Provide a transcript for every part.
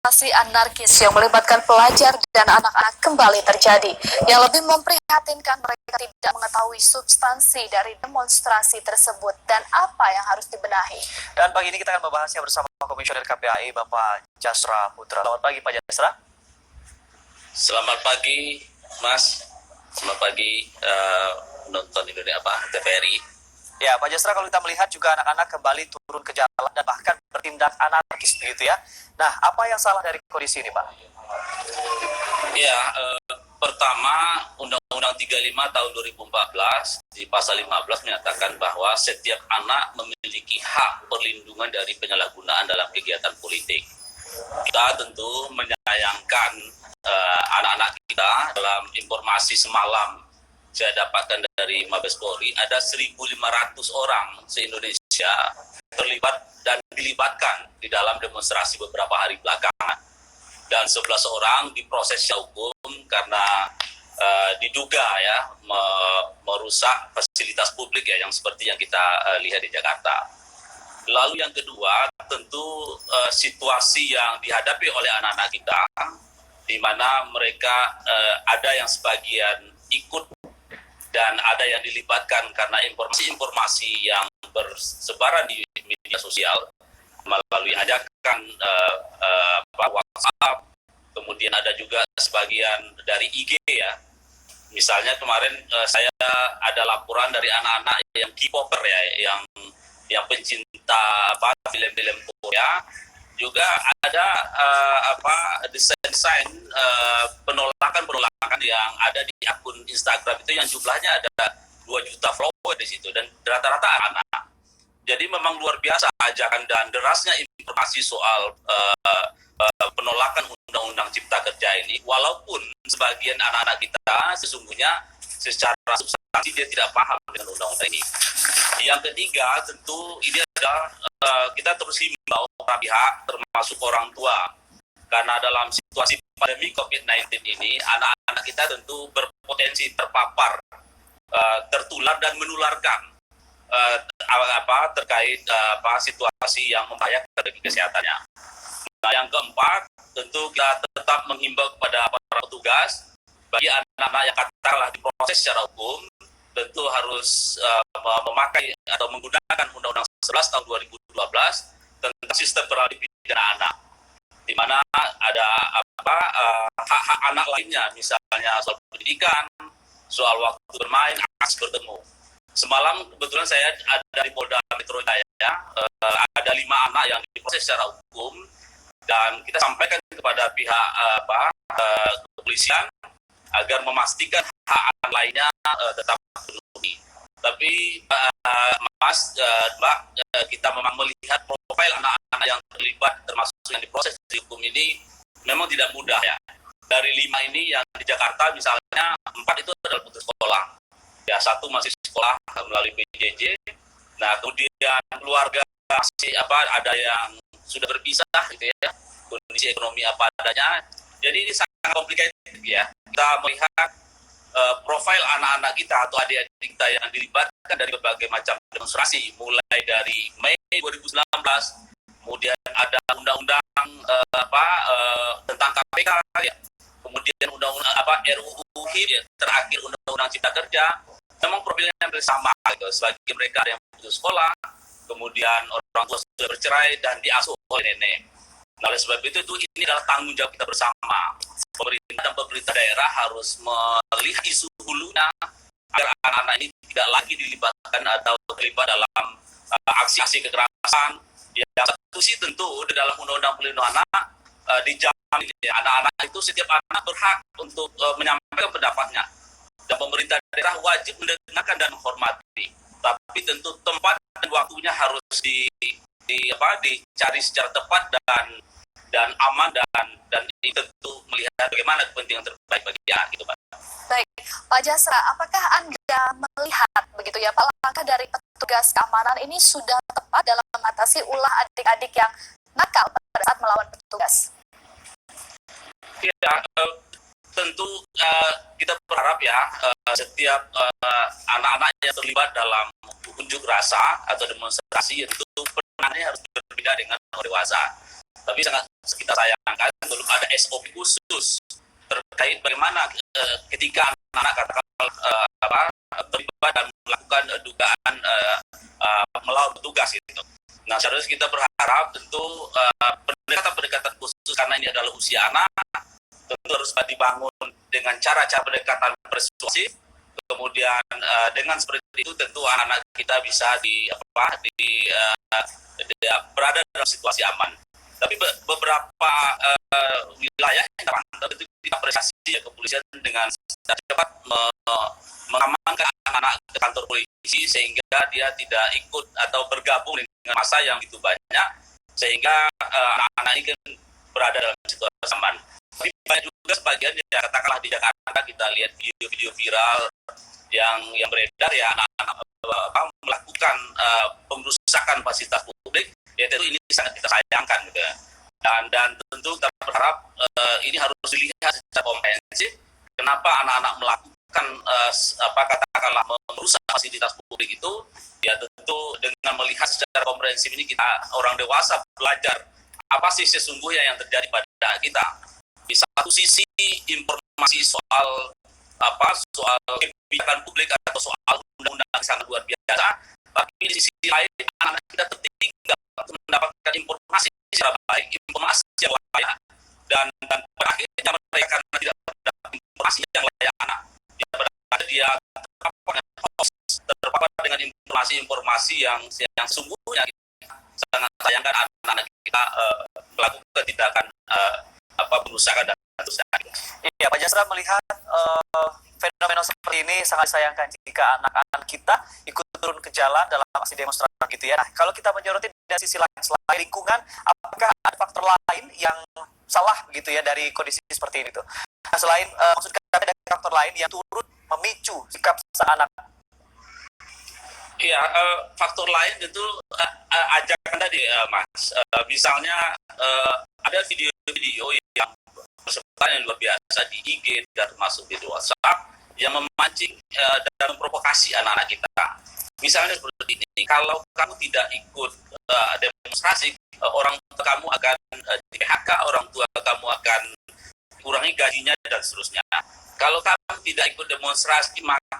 Demonstrasi anarkis yang melibatkan pelajar dan anak-anak kembali terjadi. Yang lebih memprihatinkan, mereka tidak mengetahui substansi dari demonstrasi tersebut dan apa yang harus dibenahi. Dan pagi ini kita akan membahasnya bersama Komisioner KPAI Bapak Jasra Putra. Selamat pagi Pak Jasra. Selamat pagi Mas. Selamat pagi penonton Indonesia TVRI. Ya, Pak Jasra, kalau kita melihat juga anak-anak kembali turun ke jalan dan bahkan bertindak anarkis begitu ya. Nah, apa yang salah dari kondisi ini, Pak? Ya, pertama Undang-Undang 35 tahun 2014 di pasal 15 menyatakan bahwa setiap anak memiliki hak perlindungan dari penyalahgunaan dalam kegiatan politik. Kita tentu menyayangkan anak-anak kita. Dalam informasi semalam saya dapatkan dari Mabes Polri, ada 1.500 orang se-Indonesia terlibat dan dilibatkan di dalam demonstrasi beberapa hari belakangan. Dan 11 orang diproses hukum karena diduga ya merusak fasilitas publik ya, yang seperti yang kita lihat di Jakarta. Lalu yang kedua, tentu situasi yang dihadapi oleh anak-anak kita, di mana mereka ada yang sebagian ikut dan ada yang dilibatkan karena informasi-informasi yang bersebaran di media sosial melalui ajakan WhatsApp, kemudian ada juga sebagian dari IG ya. Misalnya kemarin saya ada laporan dari anak-anak yang K-popper ya, yang pencinta film-film Korea, juga ada desain penolakan yang ada di akun Instagram itu yang jumlahnya ada 2 juta follower di situ dan rata-rata anak. Jadi memang luar biasa ajakan dan derasnya informasi soal penolakan Undang-Undang Cipta Kerja ini, walaupun sebagian anak-anak kita sesungguhnya secara substansi dia tidak paham dengan undang-undang ini. Yang ketiga, tentu ini adalah kita terus himbau para pihak termasuk orang tua, karena dalam situasi pandemi COVID-19 ini anak-anak kita tentu berpotensi terpapar, tertular dan menularkan terkait situasi yang membahayakan bagi kesehatannya. Nah, yang keempat, tentu kita tetap menghimbau kepada para petugas, bagi anak-anak yang katakanlah diproses secara hukum, tentu harus memakai atau menggunakan Undang-Undang 11 tahun 2012 tentang sistem beralih pidana anak, di mana ada hak-hak anak lainnya, misalnya soal pendidikan, soal waktu bermain, akses bertemu. Semalam kebetulan saya ada di Polda Metro Jaya, ada 5 anak yang diproses secara hukum, dan kita sampaikan kepada pihak kepolisian agar memastikan hak anak lainnya tetap terpenuhi. Tapi Mbak, kita memang melihat profil anak-anak yang terlibat termasuk yang diproses di hukum ini memang tidak mudah ya. Dari 5 ini yang di Jakarta misalnya 4 itu adalah putus sekolah. Ya, 1 masih sekolah melalui PJJ. Nah, kemudian keluarga masih ada yang sudah berpisah gitu ya. Kondisi ekonomi apa adanya. Jadi ini sangat complicated ya. Kita melihat profil anak-anak kita atau adik-adik kita yang dilibatkan dari berbagai macam demonstrasi, mulai dari Mei 2019, kemudian ada undang-undang tentang KPK ya, kemudian undang-undang RUU HIP ya, terakhir undang-undang Cipta Kerja. Memang profilnya hampir sama gitu. Sebagai mereka yang putus sekolah, kemudian orang tua sudah bercerai dan diasuh oleh nenek. Nah, oleh sebab itu ini adalah tanggung jawab kita bersama. Pemerintah dan pemerintah daerah harus melihat isu hulunya agar anak-anak ini tidak lagi dilibatkan atau terlibat dalam aksi-aksi kekerasan. Yang satu sih tentu di dalam Undang-Undang Perlindungan Anak dijamin ya, anak-anak itu setiap anak berhak untuk menyampaikan pendapatnya. Dan pemerintah daerah wajib mendengarkan dan menghormati. Tapi tentu tempat dan waktunya harus dicari secara tepat dan aman dan ini tentu melihat bagaimana kepentingan terbaik bagi anak gitu, Pak. Baik, Pak Jasra, apakah Anda melihat begitu ya Pak, langkah dari petugas keamanan ini sudah tepat dalam mengatasi ulah adik-adik yang nakal pada saat melawan petugas? Ya, tentu kita berharap ya setiap anak-anak yang terlibat dalam unjuk rasa atau demonstrasi itu penanganannya harus berbeda dengan orang dewasa. Tapi sangat kita sayangkan belum ada SOP khusus terkait bagaimana ketika anak-anak katakanlah terlibat dan melakukan dugaan melawan petugas gitu. Nah, seharusnya kita berharap tentu pendekatan-pendekatan khusus karena ini adalah usia anak, tentu harus dibangun dengan cara-cara pendekatan persuasif. Kemudian dengan seperti itu tentu anak-anak kita bisa berada dalam situasi aman. Tapi beberapa wilayah yang tentu kita apresiasi ya, kepolisian dengan cepat mengamankan anak-anak ke kantor polisi sehingga dia tidak ikut atau bergabung dengan massa yang begitu banyak, sehingga anak-anak ini kan berada dalam situasi aman. Tapi banyak juga sebagian ya, katakanlah di Jakarta kita lihat video-video viral yang beredar ya, anak-anak melakukan pengrusakan fasilitas publik, ya tentu ini sangat kita sayangkan gitu ya. Dan tentu kita berharap ini harus dilihat secara komprehensif, kenapa anak-anak melakukan katakanlah merusak fasilitas publik itu, ya tentu dengan melihat secara komprehensif ini kita orang dewasa belajar apa sih sesungguhnya yang terjadi pada kita. Di satu sisi informasi soal kebijakan publik atau soal undang-undang sangat luar biasa, tapi di sisi lain anak-anak kita tertinggal untuk mendapatkan informasi secara baik, informasi yang layak, dan pada akhirnya mereka karena tidak mendapat informasi yang layak, dia terpapar dengan informasi-informasi yang sesungguhnya sangat sayangkan anak-anak kita melakukan tindakan perusakan dan perusakan. Iya, Pak Jasra melihat fenomena seperti ini sangat disayangkan jika anak-anak kita ikut turun ke jalan dalam aksi demonstrasi gitu ya. Nah, kalau kita menyoroti dari sisi lain selain lingkungan, apakah ada faktor lain yang salah gitu ya dari kondisi seperti ini tuh? Nah, selain maksud kami ada faktor lain yang turut memicu sikap sang anak. Iya, faktor lain tentu ajakan tadi, Mas. Misalnya ada video-video yang bersebaran yang luar biasa di IG dan termasuk di WhatsApp yang memancing dan memprovokasi anak-anak kita. Misalnya seperti ini, kalau kamu tidak ikut demonstrasi, orang tua kamu akan di PHK, orang tua kamu akan kurangi gajinya dan seterusnya. Kalau kamu tidak ikut demonstrasi, maka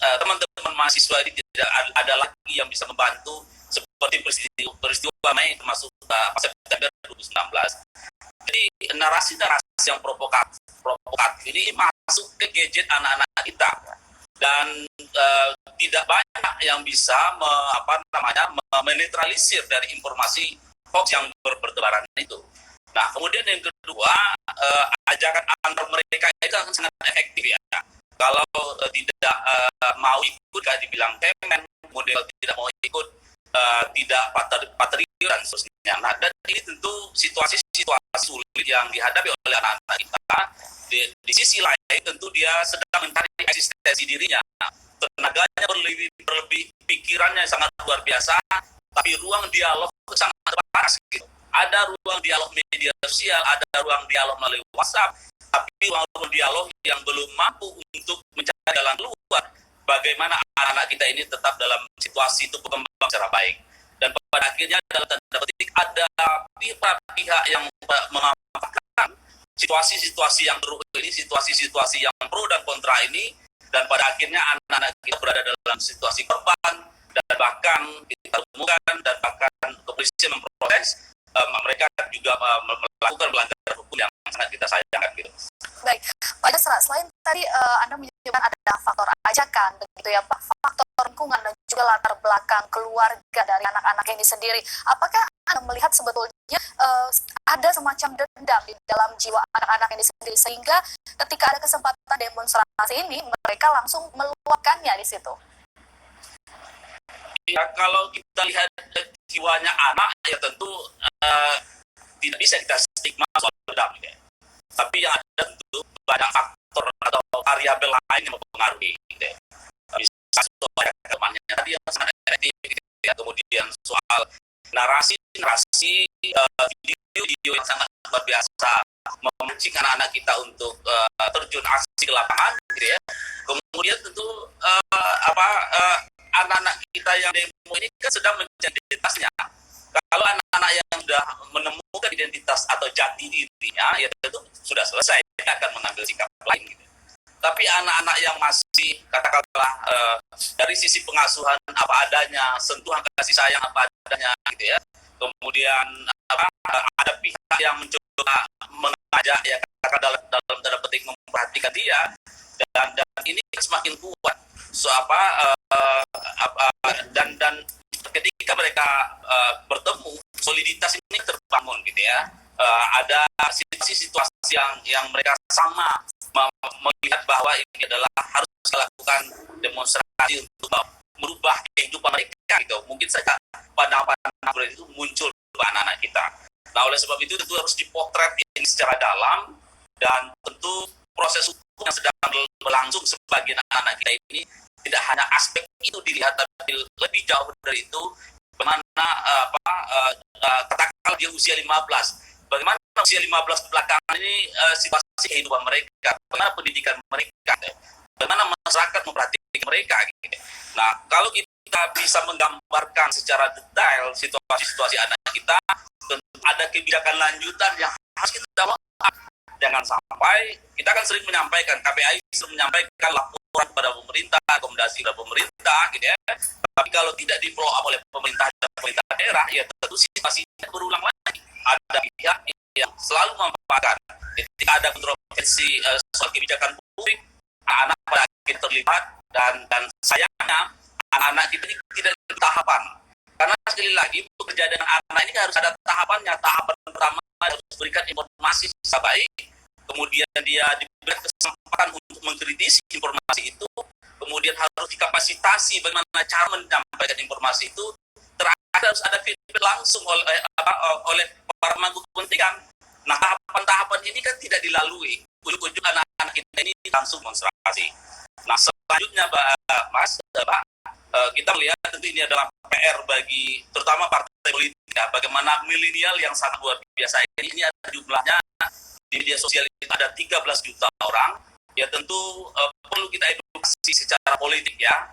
teman-teman mahasiswa ini tidak ada lagi yang bisa membantu seperti peristiwa Mei termasuk September 2019. Jadi narasi-narasi yang provokatif ini masuk ke gadget anak-anak kita dan tidak banyak yang bisa menetralisir dari informasi hoax yang bertebaran itu. Nah, kemudian yang kedua, ajakan antar mereka itu akan sangat efektif ya. Kalau tidak mau ikut, kayak dibilang kemen, kemudian tidak mau ikut, tidak patriot dan seterusnya. Nah, dan ini tentu situasi-situasi sulit yang dihadapi oleh anak-anak kita. Di sisi lain tentu dia sedang mencari eksistensi dirinya. Tenaganya berlebih, pikirannya sangat luar biasa, tapi ruang dialog sangat terbatas gitu. Ada ruang dialog media sosial, ada ruang dialog melalui WhatsApp, tapi ruang dialog yang belum mampu untuk mencari jalan keluar. Bagaimana anak-anak kita ini tetap dalam situasi itu berkembang secara baik. Dan pada akhirnya dalam tanda petik ada pihak yang memanfaatkan situasi-situasi yang teruk ini, situasi-situasi yang pro dan kontra ini, dan pada akhirnya anak-anak kita berada dalam situasi korban, dan bahkan kita temukan dan bahkan kepolisian memproses mereka juga melakukan pelanggaran hukum yang sangat kita sayangkan gitu. Baik, Pak Jasra, selain tadi Anda menyebutkan ada faktor ajakan begitu ya Pak, faktor lingkungan dan juga latar belakang keluarga dari anak-anak ini sendiri, apakah Anda melihat sebetulnya ada semacam dendam di dalam jiwa anak-anak ini sendiri sehingga ketika ada kesempatan demonstrasi ini mereka langsung meluapkannya di situ? Ya, kalau kita lihat jiwanya anak, ya tentu tidak bisa kita stigma soal dendam ya. Tapi yang ada tentu banyak faktor atau variabel lain yang mempengaruhi gitu ya. Bisa soal temannya tadi yang sangat efektif gitu ya. Kemudian soal narasi video yang sangat luar biasa memancing anak-anak kita untuk terjun aksi ke lapangan gitu ya. Kemudian tentu anak-anak kita yang demo ini kan sedang mencari identitasnya. Kalau anak-anak anak-anak yang sudah menemukan identitas atau jati dirinya, ya tentu sudah selesai, kita akan mengambil sikap lain. Gitu. Tapi anak-anak yang masih katakanlah dari sisi pengasuhan apa adanya, sentuhan kasih sayang apa adanya, gitu ya. Kemudian ada pihak yang mencoba mengajak ya katakan dalam tanda petik memperhatikan dia, dan ini semakin kuat. So dan ketika mereka bertemu, soliditas ini terbangun gitu ya. Ada situasi-situasi yang mereka sama melihat bahwa ini adalah harus melakukan demonstrasi untuk merubah kehidupan mereka gitu. Mungkin saja pandangan-pandangan itu muncul di anak-anak kita. Nah, oleh sebab itu tentu harus dipotret ini secara dalam, dan tentu proses hukum yang sedang berlangsung sebagian anak-anak kita ini tidak hanya aspek itu dilihat, tapi lebih jauh dari itu bagaimana katakanlah dia usia 15, bagaimana usia 15 belakangan ini situasi kehidupan mereka, bagaimana pendidikan mereka, bagaimana masyarakat memperhatikan mereka gitu. Nah, kalau kita bisa menggambarkan secara detail situasi-situasi anak kita, tentu ada kebijakan lanjutan yang harus kita lakukan. Jangan sampai, kita kan sering menyampaikan, KPAI sering menyampaikan laporan kepada pemerintah, rekomendasi kepada pemerintah gitu ya. Tapi kalau tidak di-follow up oleh pemerintah dan pemerintah daerah, ya tentu situasinya berulang lagi. Ada pihak yang selalu memanfaatkan ketika ada kontroversi soal kebijakan publik, anak-anak pada akhirnya terlibat, dan sayangnya anak-anak kita ini tidak di tahapan. Karena sekali lagi bekerja dengan anak ini harus ada tahapannya. Tahapan pertama harus berikan informasi secara baik, kemudian dia diberi kesempatan untuk mengkritisi informasi itu, kemudian harus dikapasitasi bagaimana cara menyampaikan informasi itu, terakhir harus ada feedback langsung oleh para pemangku kepentingan. Nah, tahapan-tahapan ini kan tidak dilalui. Ujung-ujung anak-anak kita ini langsung demonstrasi. Nah, selanjutnya kita melihat tentu ini adalah PR bagi terutama partai politik ya, bagaimana milenial yang sangat luar biasa ini ada jumlahnya di media sosial itu ada 13 juta orang, ya tentu perlu kita edukasi secara politik ya,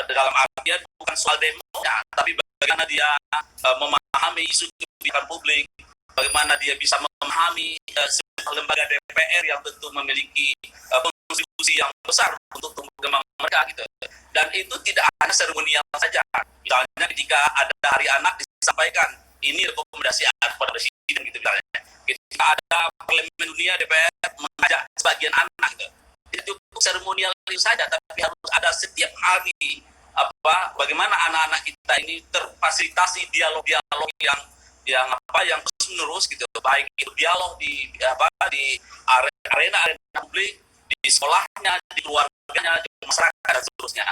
dalam artian bukan soal demonya, tapi bagaimana dia memahami isu kebijakan publik, bagaimana dia bisa memahami lembaga DPR yang tentu memiliki kontribusi yang besar untuk tumbuh kembang mereka gitu. Dan itu tidak hanya seremonial saja. Misalnya ketika ada Hari Anak disampaikan ini rekomendasi kepada presiden gitu misalnya. Ketika ada Parlemen Dunia DPR mengajak sebagian anak gitu. Tidak cukup seremonial itu saja, tapi harus ada setiap hari bagaimana anak-anak kita ini terfasilitasi dialog-dialog yang terus menerus gitu, baik itu dialog di arena publik, di sekolahnya, di keluarganya, di masyarakat dan seterusnya,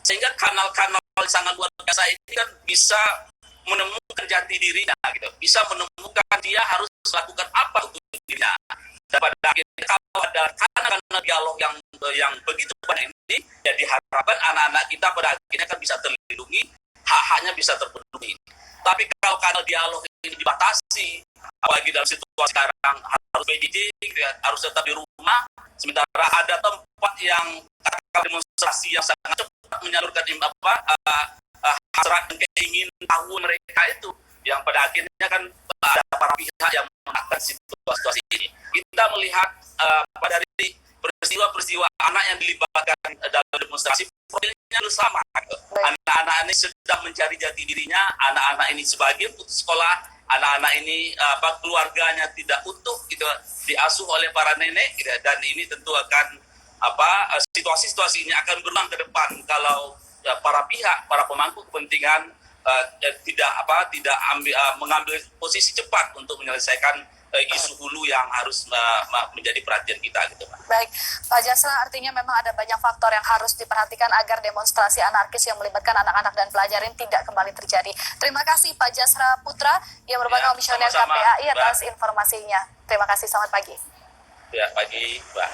sehingga kanal-kanal yang sangat luar biasa ini kan bisa menemukan jati dirinya gitu, bisa menemukan dia harus melakukan apa untuk dirinya. Dan pada akhirnya kalau ada kanal-kanal dialog yang begitu banyak ini, ya diharapkan anak-anak kita pada akhirnya kan bisa terlindungi, hak-haknya bisa terpenuhi. Tapi kalau kanal dialog ini dibatasi, apalagi dalam situasi sekarang harus PJJ, gitu ya, harus tetap di rumah, sementara ada tempat yang demonstrasi yang sangat cepat menyalurkan hasrat dan keinginan tahu mereka itu, yang pada akhirnya kan ada para pihak yang menekan situasi ini. Kita melihat dari peristiwa-peristiwa anak yang dilibatkan dalam demonstrasi, profilnya sama. Anak-anak ini sedang mencari jati dirinya, anak-anak ini sebagian putus sekolah, anak-anak ini keluarganya tidak utuh gitu, diasuh oleh para nenek gitu, dan ini tentu akan situasi-situasi ini akan berulang ke depan kalau para pihak, para pemangku kepentingan tidak mengambil posisi cepat untuk menyelesaikan isu hulu yang harus menjadi perhatian kita gitu, Pak. Baik, Pak Jasra, artinya memang ada banyak faktor yang harus diperhatikan agar demonstrasi anarkis yang melibatkan anak-anak dan pelajar ini tidak kembali terjadi. Terima kasih Pak Jasra Putra yang merupakan komisioner KPAI atas informasinya. Terima kasih, selamat pagi. Ya, pagi, Pak.